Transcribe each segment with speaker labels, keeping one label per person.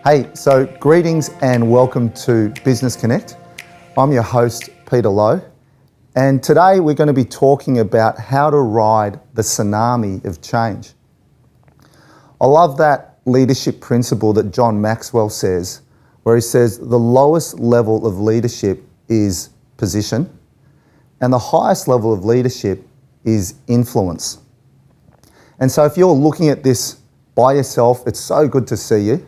Speaker 1: Hey, so greetings and welcome to Business Connect. I'm your host, Peter Lowe, and today we're going to be talking about how to ride the tsunami of change. I love that leadership principle that John Maxwell says, where he says the lowest level of leadership is position, and the highest level of leadership is influence. And so if you're looking at this by yourself, it's so good to see you.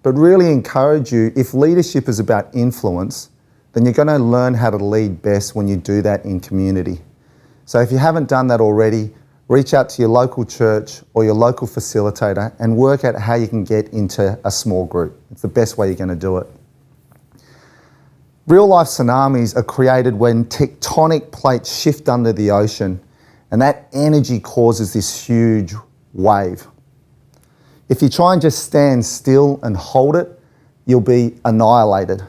Speaker 1: But really encourage you, if leadership is about influence, then you're going to learn how to lead best when you do that in community. So if you haven't done that already, reach out to your local church or your local facilitator and work out how you can get into a small group. It's the best way you're going to do it. Real life tsunamis are created when tectonic plates shift under the ocean, and that energy causes this huge wave. If you try and just stand still and hold it, you'll be annihilated.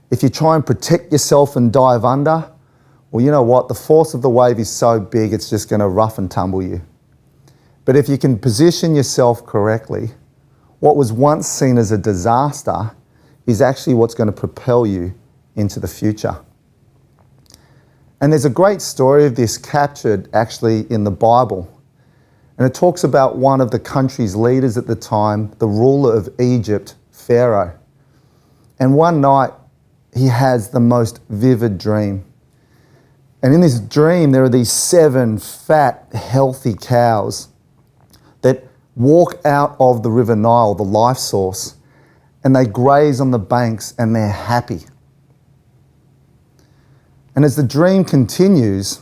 Speaker 1: If you try and protect yourself and dive under, well, you know what? The force of the wave is so big, it's just going to rough and tumble you. But if you can position yourself correctly, what was once seen as a disaster is actually what's going to propel you into the future. And there's a great story of this captured actually in the Bible. And it talks about one of the country's leaders at the time, the ruler of Egypt, Pharaoh. And one night, he has the most vivid dream. And in this dream, there are these 7 fat, healthy cows that walk out of the River Nile, the life source, and they graze on the banks and they're happy. And as the dream continues,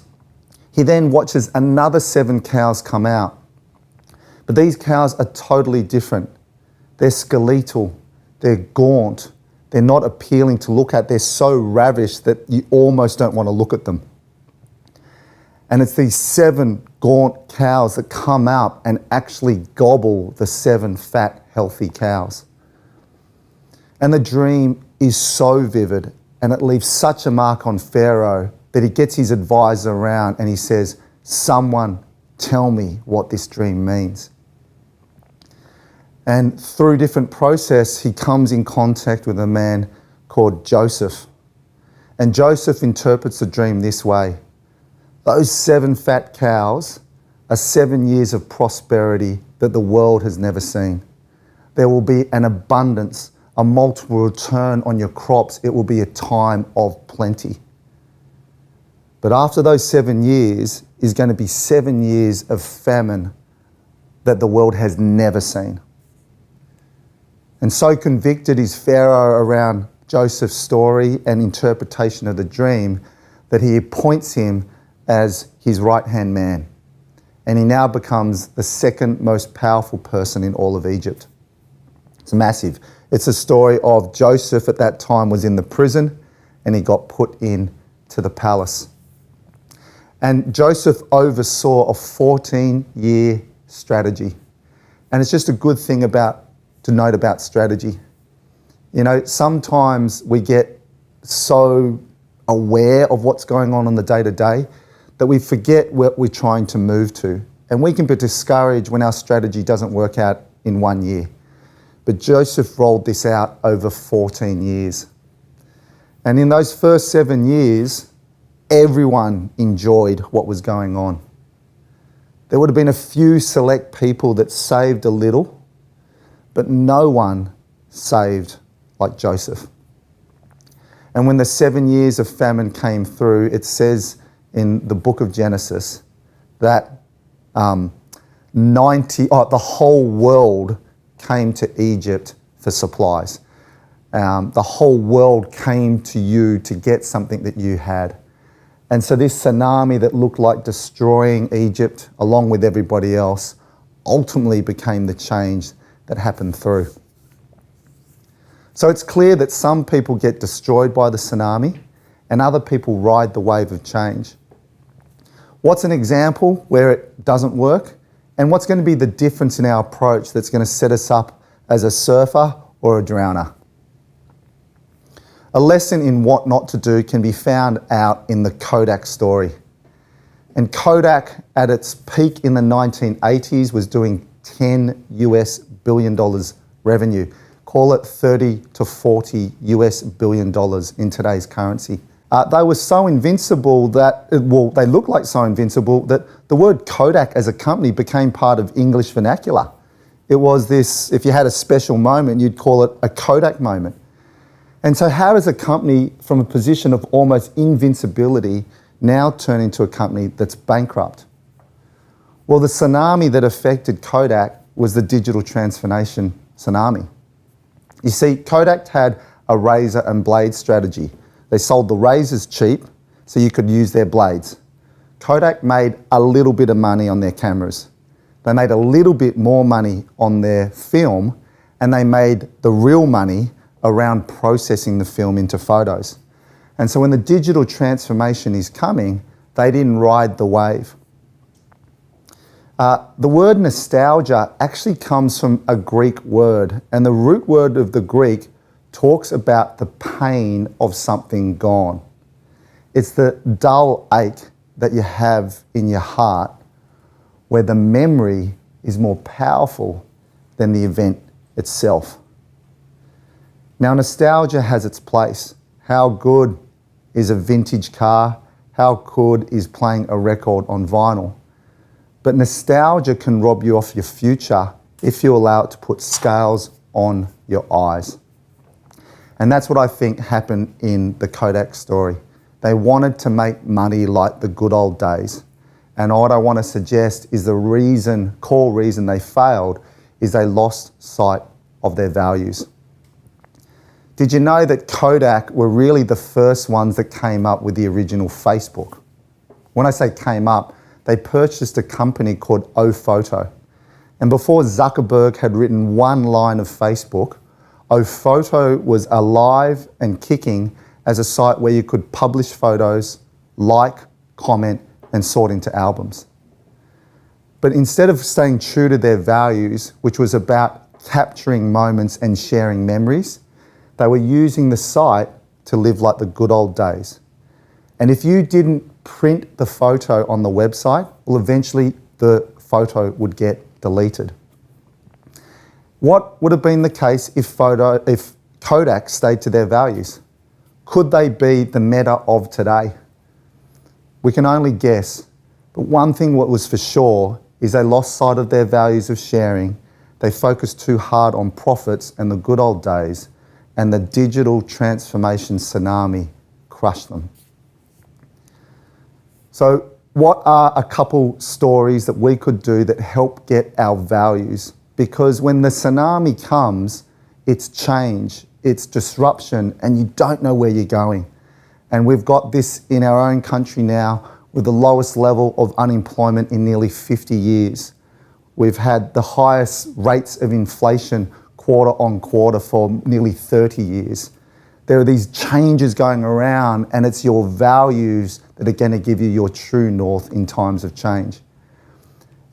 Speaker 1: he then watches another 7 cows come out. But these cows are totally different. They're skeletal, they're gaunt, they're not appealing to look at, they're so ravished that you almost don't want to look at them. And it's these 7 gaunt cows that come out and actually gobble the 7 fat, healthy cows. And the dream is so vivid and it leaves such a mark on Pharaoh that he gets his advisor around and he says, "Someone tell me what this dream means." And through different process, he comes in contact with a man called Joseph. And Joseph interprets the dream this way: those 7 fat cows are 7 years of prosperity that the world has never seen. There will be an abundance, a multiple return on your crops. It will be a time of plenty. But after those 7 years is going to be 7 years of famine that the world has never seen. And so convicted is Pharaoh around Joseph's story and interpretation of the dream that he appoints him as his right-hand man. And he now becomes the 2nd most powerful person in all of Egypt. It's massive. It's a story of Joseph at that time was in the prison and he got put into the palace. And Joseph oversaw a 14-year strategy. And it's just a good thing to note about strategy. You know, sometimes we get so aware of what's going on the day-to-day that we forget what we're trying to move to. And we can be discouraged when our strategy doesn't work out in 1 year. But Joseph rolled this out over 14 years. And in those first 7 years, everyone enjoyed what was going on. There would have been a few select people that saved a little, but no one saved like Joseph. And when the 7 years of famine came through, it says in the book of Genesis that the whole world came to Egypt for supplies. The whole world came to you to get something that you had. And so this tsunami that looked like destroying Egypt along with everybody else ultimately became the change that happened through. So it's clear that some people get destroyed by the tsunami and other people ride the wave of change. What's an example where it doesn't work? And what's going to be the difference in our approach that's going to set us up as a surfer or a drowner? A lesson in what not to do can be found out in the Kodak story. And Kodak, at its peak in the 1980s, was doing $10 billion revenue. call it 30 to 40 US billion dollars in today's currency. They were so invincible that, they looked like so invincible that the word Kodak as a company became part of English vernacular. It was this, if you had a special moment, you'd call it a Kodak moment. And so how does a company from a position of almost invincibility now turn into a company that's bankrupt? Well, the tsunami that affected Kodak was the digital transformation tsunami. You see, Kodak had a razor and blade strategy. They sold the razors cheap so you could use their blades. Kodak made a little bit of money on their cameras. They made a little bit more money on their film, and they made the real money around processing the film into photos. And so when the digital transformation is coming, they didn't ride the wave. The word nostalgia actually comes from a Greek word, and the root word of the Greek talks about the pain of something gone. It's the dull ache that you have in your heart where the memory is more powerful than the event itself. Now, nostalgia has its place. How good is a vintage car? How good is playing a record on vinyl? But nostalgia can rob you of your future if you allow it to put scales on your eyes. And that's what I think happened in the Kodak story. They wanted to make money like the good old days. And what I want to suggest is the core reason they failed is they lost sight of their values. Did you know that Kodak were really the first ones that came up with the original Facebook? When I say came up, they purchased a company called oPhoto. And before Zuckerberg had written one line of Facebook, oPhoto was alive and kicking as a site where you could publish photos, like, comment, and sort into albums. But instead of staying true to their values, which was about capturing moments and sharing memories, they were using the site to live like the good old days. And if you didn't print the photo on the website, well, eventually the photo would get deleted. What would have been the case if Kodak stayed to their values? Could they be the Meta of today? We can only guess, but one thing what was for sure is they lost sight of their values of sharing. They focused too hard on profits and the good old days, and the digital transformation tsunami crushed them. So what are a couple stories that we could do that help get our values? Because when the tsunami comes, it's change, it's disruption, and you don't know where you're going. And we've got this in our own country now with the lowest level of unemployment in nearly 50 years. We've had the highest rates of inflation quarter on quarter for nearly 30 years. There are these changes going around, and it's your values that are going to give you your true north in times of change.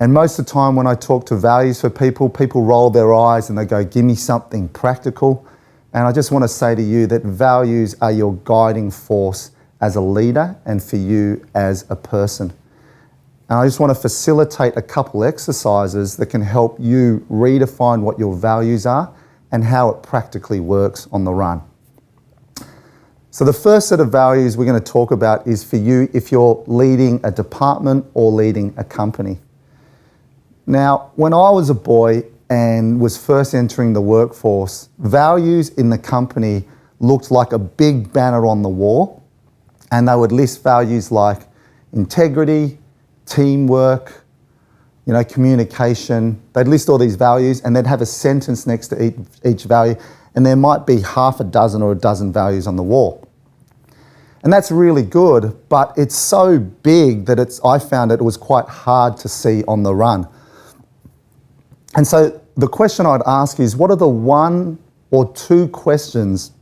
Speaker 1: And most of the time when I talk to values for people, people roll their eyes and they go, give me something practical. And I just want to say to you that values are your guiding force as a leader and for you as a person. And I just want to facilitate a couple exercises that can help you redefine what your values are and how it practically works on the run. So the first set of values we're going to talk about is for you if you're leading a department or leading a company. Now, when I was a boy and was first entering the workforce, values in the company looked like a big banner on the wall, and they would list values like integrity, teamwork, communication. They'd list all these values and they'd have a sentence next to each value, and there might be half a dozen or a dozen values on the wall. And that's really good, but it's so big that I found it was quite hard to see on the run. And so the question I'd ask is, what are the one or two questions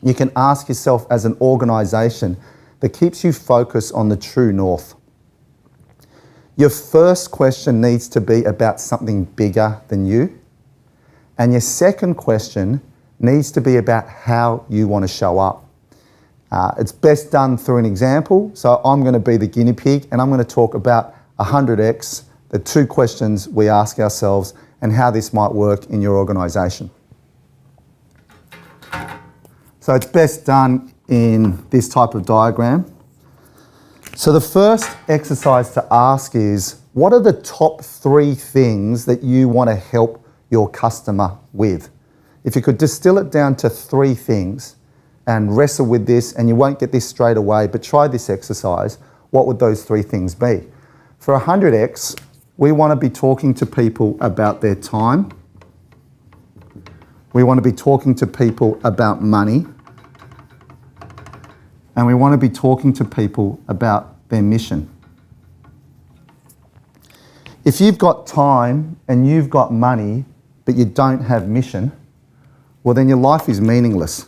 Speaker 1: you can ask yourself as an organisation that keeps you focused on the true north? Your first question needs to be about something bigger than you. And your second question needs to be about how you want to show up. It's best done through an example. So I'm going to be the guinea pig and I'm going to talk about 100x, the two questions we ask ourselves and how this might work in your organisation. So it's best done in this type of diagram. So the first exercise to ask is, what are the top 3 things that you want to help your customer with? If you could distill it down to 3 things and wrestle with this, and you won't get this straight away, but try this exercise, what would those 3 things be? For 100x, we want to be talking to people about their time. We want to be talking to people about money. And we want to be talking to people about their mission. If you've got time and you've got money, but you don't have mission, well, then your life is meaningless.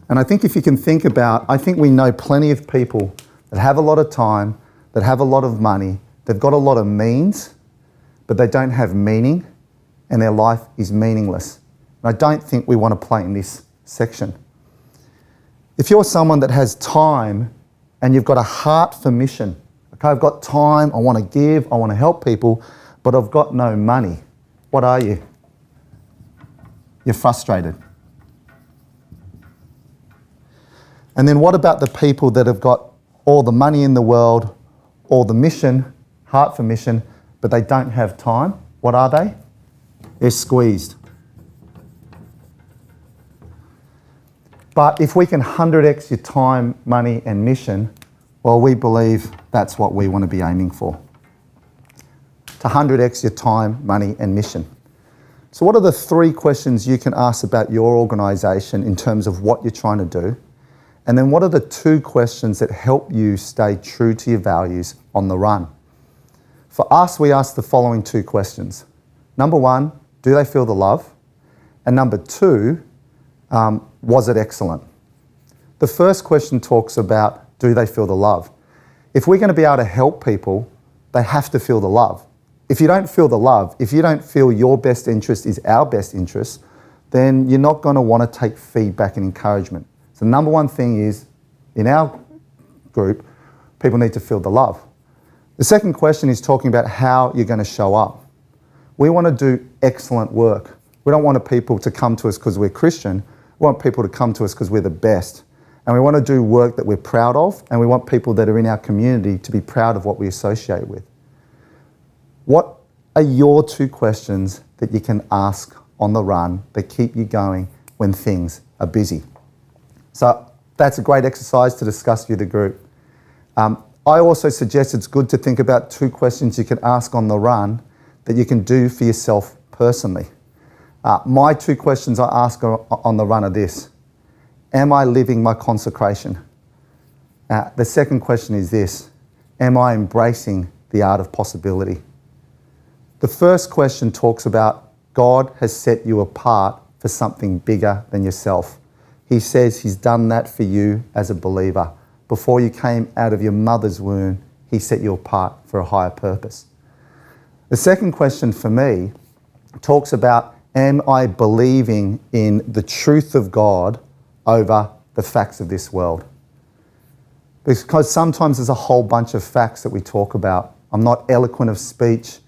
Speaker 1: And I think if you can think about, I think we know plenty of people that have a lot of time, that have a lot of money, they've got a lot of means, but they don't have meaning, and their life is meaningless. And I don't think we want to play in this section. If you're someone that has time and you've got a heart for mission, okay, I've got time, I want to give, I want to help people, but I've got no money, what are you? You're frustrated. And then what about the people that have got all the money in the world, all the mission, heart for mission, but they don't have time? What are they? They're squeezed. But if we can 100x your time, money and mission, well, we believe that's what we want to be aiming for. To 100x your time, money and mission. So what are the 3 questions you can ask about your organisation in terms of what you're trying to do? And then what are the 2 questions that help you stay true to your values on the run? For us, we ask the following 2 questions. Number 1, do they feel the love? And number 2, was it excellent? The first question talks about, do they feel the love? If we're going to be able to help people, they have to feel the love. If you don't feel the love, if you don't feel your best interest is our best interest, then you're not going to want to take feedback and encouragement. So the number 1 thing is, in our group, people need to feel the love. The second question is talking about how you're going to show up. We want to do excellent work. We don't want people to come to us because we're Christian. We want people to come to us because we're the best. And we want to do work that we're proud of, and we want people that are in our community to be proud of what we associate with. What are your 2 questions that you can ask on the run that keep you going when things are busy? So that's a great exercise to discuss with the group. I also suggest it's good to think about 2 questions you can ask on the run that you can do for yourself personally. My 2 questions I ask on the run are this. Am I living my consecration? The second question is this. Am I embracing the art of possibility? The first question talks about God has set you apart for something bigger than yourself. He says He's done that for you as a believer. Before you came out of your mother's womb, He set you apart for a higher purpose. The second question for me talks about, am I believing in the truth of God over the facts of this world? Because sometimes there's a whole bunch of facts that we talk about. I'm not eloquent of speech.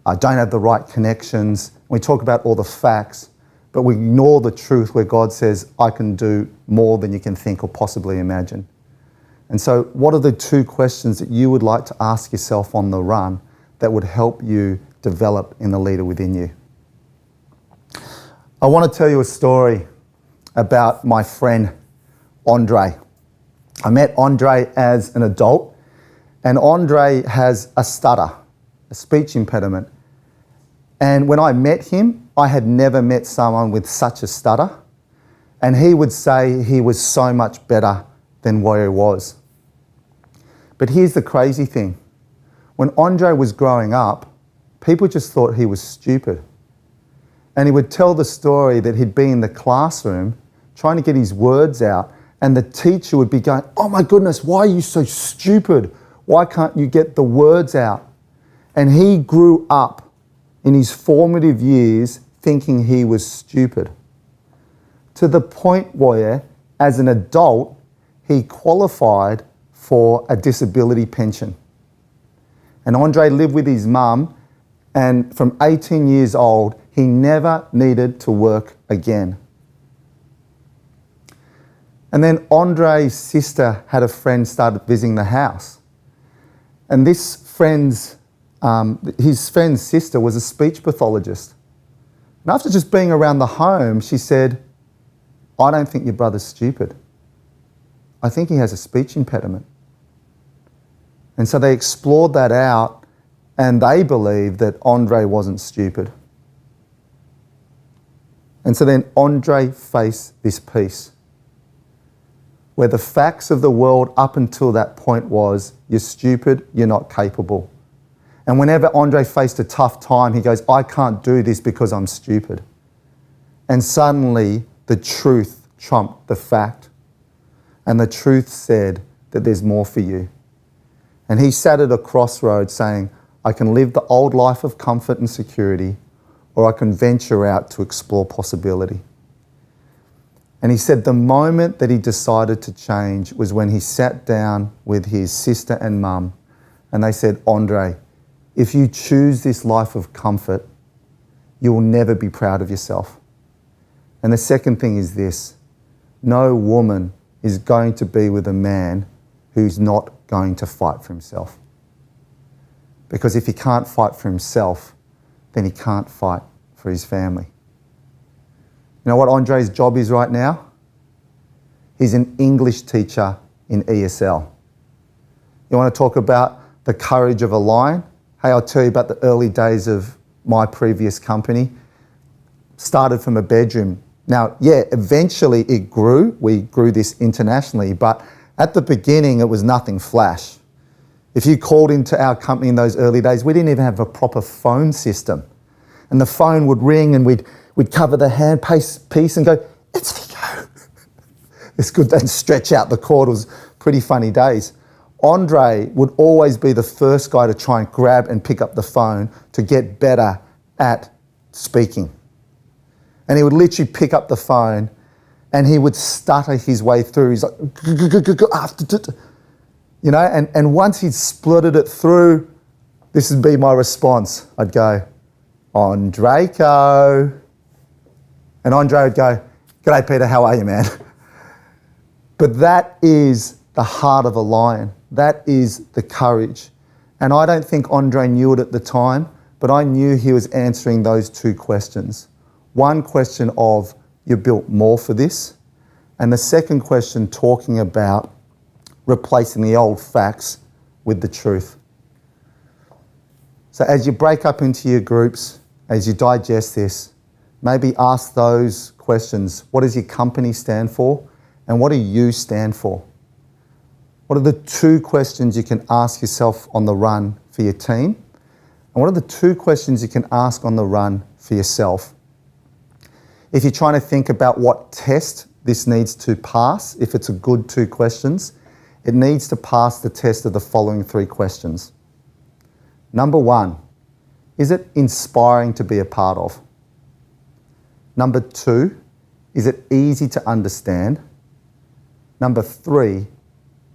Speaker 1: I don't have the right connections. We talk about all the facts, but we ignore the truth where God says, I can do more than you can think or possibly imagine. And so what are the 2 questions that you would like to ask yourself on the run that would help you develop in the leader within you? I want to tell you a story about my friend, Andre. I met Andre as an adult, and Andre has a stutter, a speech impediment. And when I met him, I had never met someone with such a stutter. And he would say he was so much better than where he was. But here's the crazy thing. When Andre was growing up, people just thought he was stupid. And he would tell the story that he'd be in the classroom trying to get his words out, and the teacher would be going, oh my goodness, why are you so stupid? Why can't you get the words out? And he grew up in his formative years thinking he was stupid, to the point where, as an adult, he qualified for a disability pension. And Andre lived with his mum, and from 18 years old, he never needed to work again. And then Andre's sister had a friend started visiting the house. And this friend's, his friend's sister was a speech pathologist. And after just being around the home, she said, I don't think your brother's stupid. I think he has a speech impediment. And so they explored that out, and they believed that Andre wasn't stupid. And so then Andre faced this piece, where the facts of the world up until that point was, you're stupid, you're not capable. And whenever Andre faced a tough time, he goes, I can't do this because I'm stupid. And suddenly the truth trumped the fact. And the truth said that there's more for you. And he sat at a crossroads saying, I can live the old life of comfort and security, or I can venture out to explore possibility. And he said the moment that he decided to change was when he sat down with his sister and mum, and they said, Andre, if you choose this life of comfort, you will never be proud of yourself. And the second thing is this, no woman is going to be with a man who's not going to fight for himself. Because if he can't fight for himself, then he can't fight for his family. You know what Andre's job is right now? He's an English teacher in ESL. You want to talk about the courage of a lion? Hey, I'll tell you about the early days of my previous company. Started from a bedroom. Now, yeah, eventually it grew. We grew this internationally, but at the beginning it was nothing flash. If you called into our company in those early days, we didn't even have a proper phone system. And the phone would ring and we'd cover the hand piece and go, it's Vico. It's good, then stretch out the cord. It was pretty funny days. Andre would always be the first guy to try and grab and pick up the phone to get better at speaking. And he would literally pick up the phone and he would stutter his way through. He's like, you know, and once he'd spluttered it through, this would be my response. I'd go, Andrejko. And Andre would go, g'day Peter, how are you, man? But that is the heart of a lion. That is the courage. And I don't think Andre knew it at the time, but I knew he was answering those two questions. One question of, you're built more for this. And the second question talking about replacing the old facts with the truth. So as you break up into your groups, as you digest this, maybe ask those questions. What does your company stand for? And what do you stand for? What are the two questions you can ask yourself on the run for your team? And what are the two questions you can ask on the run for yourself? If you're trying to think about what test this needs to pass, if it's a good two questions, it needs to pass the test of the following three questions. Number one, is it inspiring to be a part of? Number two, is it easy to understand? Number three,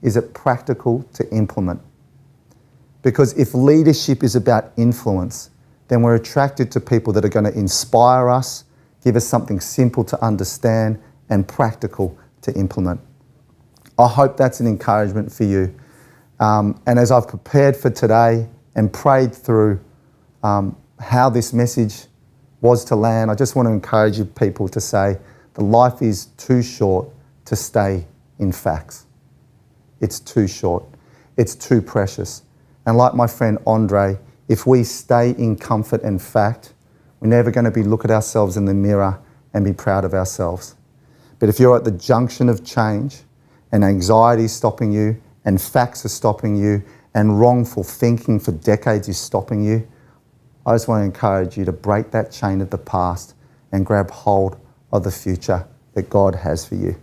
Speaker 1: is it practical to implement? Because if leadership is about influence, then we're attracted to people that are going to inspire us, give us something simple to understand and practical to implement. I hope that's an encouragement for you. And as I've prepared for today and prayed through how this message was to land, I just want to encourage you people to say, the life is too short to stay in facts. It's too short. It's too precious. And like my friend Andre, if we stay in comfort and fact, we're never going to be look at ourselves in the mirror and be proud of ourselves. But if you're at the junction of change and anxiety is stopping you and facts are stopping you and wrongful thinking for decades is stopping you, I just want to encourage you to break that chain of the past and grab hold of the future that God has for you.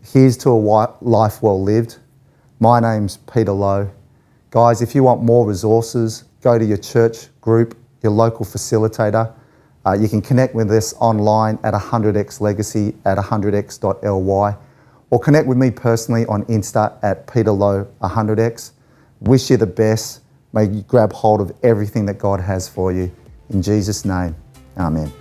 Speaker 1: Here's to a life well lived. My name's Peter Lowe. Guys, if you want more resources, go to your church group, your local facilitator. You can connect with us online at 100x Legacy at 100x.ly or connect with me personally on Insta at peterlowe100x. Wish you the best. May you grab hold of everything that God has for you. In Jesus' name, amen.